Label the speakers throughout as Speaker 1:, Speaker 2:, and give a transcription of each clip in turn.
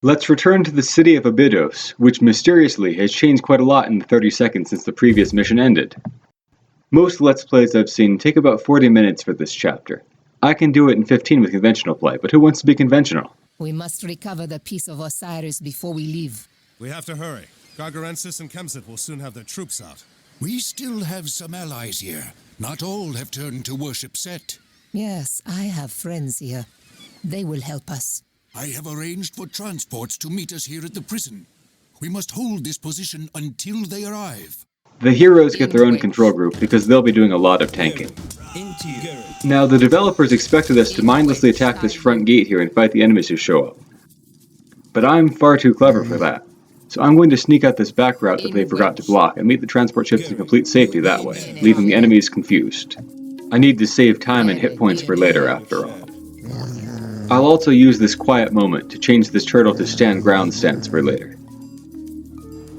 Speaker 1: Let's return to the city of Abydos, which mysteriously has changed quite a lot in the 30 seconds since the previous mission ended. Most Let's Plays I've seen take about 40 minutes for this chapter. I can do it in 15 with conventional play, but who wants to be conventional?
Speaker 2: We must recover the piece of Osiris before we leave.
Speaker 3: We have to hurry. Gargarensis and Kemsit will soon have their troops out.
Speaker 4: We still have some allies here. Not all have turned to worship Set.
Speaker 2: Yes, I have friends here. They will help us.
Speaker 4: I have arranged for transports to meet us here at the prison. We must hold this position until they arrive.
Speaker 1: The heroes get their own control group because they'll be doing a lot of tanking. Now, the developers expected us to mindlessly attack this front gate here and fight the enemies who show up. But I'm far too clever for that. So I'm going to sneak out this back route that they forgot to block and meet the transport ships in complete safety that way, leaving the enemies confused. I need to save time and hit points for later after all. I'll also use this quiet moment to change this turtle to stand ground stance for later.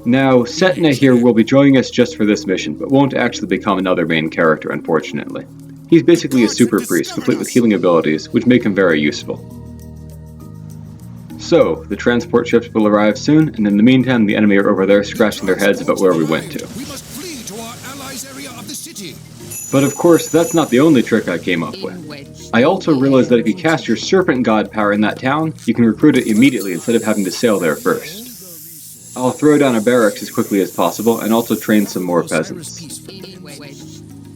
Speaker 1: Now, Setna here will be joining us just for this mission, but won't actually become another main character, unfortunately. He's basically a super priest, complete with healing abilities, which make him very useful. So, the transport ships will arrive soon, and in the meantime the enemy are over there scratching their heads about where we went to.
Speaker 4: We must flee to our allies' area of the city.
Speaker 1: But of course, that's not the only trick I came up with. I also realized that if you cast your serpent god power in that town, you can recruit it immediately instead of having to sail there first. I'll throw down a barracks as quickly as possible, and also train some more peasants.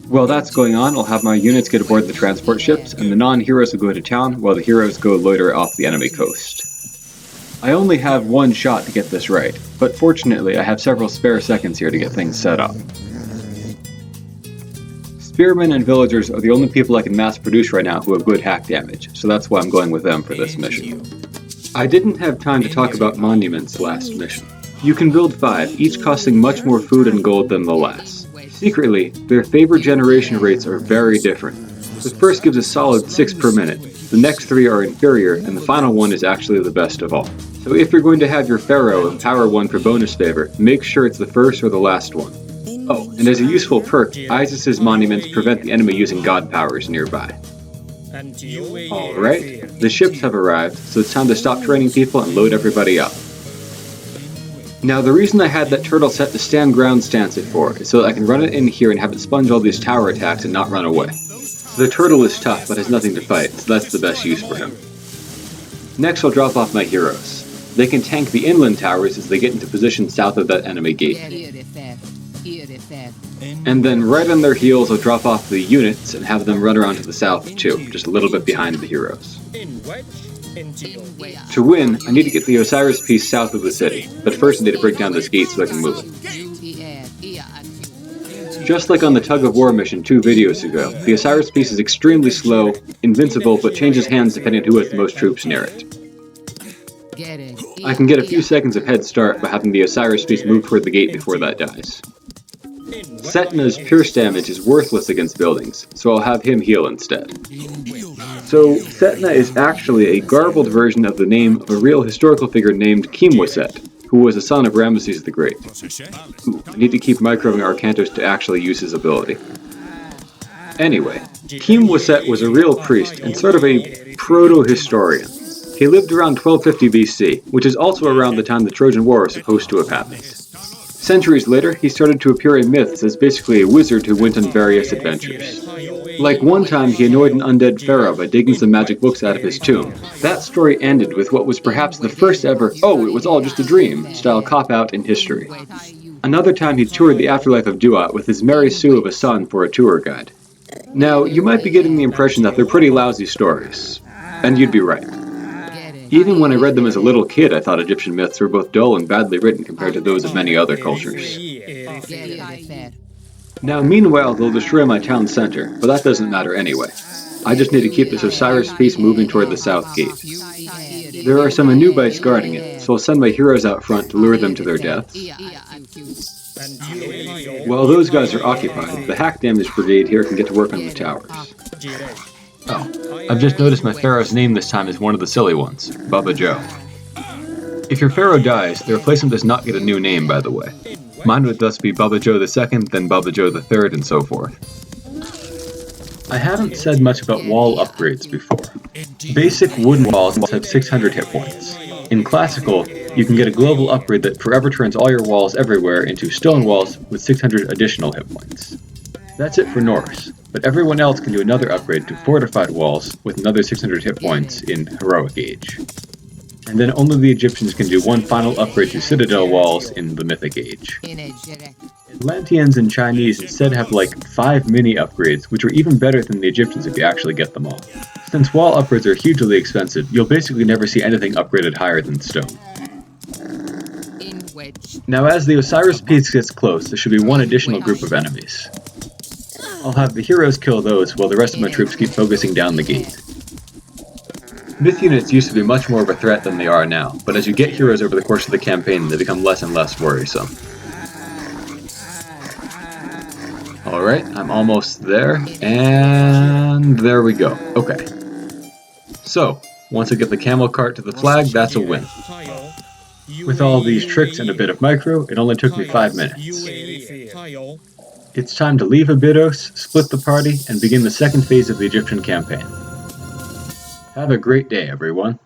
Speaker 1: While that's going on, I'll have my units get aboard the transport ships, and the non-heroes will go to town, while the heroes go loiter off the enemy coast. I only have one shot to get this right, but fortunately I have several spare seconds here to get things set up. Spearmen and villagers are the only people I can mass produce right now who have good hack damage, so that's why I'm going with them for this mission. I didn't have time to talk about monuments last mission. You can build 5, each costing much more food and gold than the last. Secretly, their favor generation rates are very different. The first gives a solid 6 per minute, the next 3 are inferior, and the final one is actually the best of all. So if you're going to have your pharaoh empower one for bonus favor, make sure it's the first or the last one. Oh, and as a useful perk, Isis's monuments prevent the enemy using god powers nearby. Alright, the ships have arrived, so it's time to stop training people and load everybody up. Now the reason I had that turtle set to stand ground stance it for is so that I can run it in here and have it sponge all these tower attacks and not run away. The turtle is tough but has nothing to fight, so that's the best use for him. Next I'll drop off my heroes. They can tank the inland towers as they get into position south of that enemy gate. And then right on their heels I'll drop off the units and have them run around to the south too, just a little bit behind the heroes. To win, I need to get the Osiris piece south of the city, but first I need to break down this gate so I can move it. Just like on the tug-of-war mission 2 videos ago, the Osiris piece is extremely slow, invincible, but changes hands depending on who has the most troops near it. I can get a few seconds of head start by having the Osiris piece move toward the gate before that dies. Setna's pierce damage is worthless against buildings, so I'll have him heal instead. So, Setna is actually a garbled version of the name of a real historical figure named Kimwaset, who was a son of Ramesses the Great. Ooh, I need to keep microwing Arcantos to actually use his ability. Anyway, Kimwaset was a real priest and sort of a proto-historian. He lived around 1250 BC, which is also around the time the Trojan War was supposed to have happened. Centuries later, he started to appear in myths as basically a wizard who went on various adventures. Like one time he annoyed an undead pharaoh by digging some magic books out of his tomb. That story ended with what was perhaps the first ever "oh, it was all just a dream" style cop-out in history. Another time he toured the afterlife of Duat with his Mary Sue of a son for a tour guide. Now, you might be getting the impression that they're pretty lousy stories. And you'd be right. Even when I read them as a little kid, I thought Egyptian myths were both dull and badly written compared to those of many other cultures. Now, meanwhile, they'll destroy my town center, but that doesn't matter anyway. I just need to keep this Osiris piece moving toward the south gate. There are some Anubites guarding it, so I'll send my heroes out front to lure them to their deaths. While those guys are occupied, the hack damage brigade here can get to work on the towers. Oh, I've just noticed my pharaoh's name this time is one of the silly ones, Baba Joe. If your pharaoh dies, the replacement does not get a new name, by the way. Mine would thus be Baba Joe II, then Baba Joe III, and so forth. I haven't said much about wall upgrades before. Basic wooden walls have 600 hit points. In Classical, you can get a global upgrade that forever turns all your walls everywhere into stone walls with 600 additional hit points. That's it for Norse, but everyone else can do another upgrade to fortified walls with another 600 hit points in Heroic Age. And then only the Egyptians can do one final upgrade to citadel walls in the Mythic Age. Atlanteans and Chinese instead have like 5 mini upgrades, which are even better than the Egyptians if you actually get them all. Since wall upgrades are hugely expensive, you'll basically never see anything upgraded higher than stone. Now as the Osiris piece gets close, there should be one additional group of enemies. I'll have the heroes kill those while the rest of my troops keep focusing down the gate. Myth units used to be much more of a threat than they are now, but as you get heroes over the course of the campaign, they become less and less worrisome. Alright, I'm almost there, and there we go. Okay. So, once I get the camel cart to the flag, that's a win. With all these tricks and a bit of micro, it only took me 5 minutes. It's time to leave Abydos, split the party, and begin the second phase of the Egyptian campaign. Have a great day, everyone.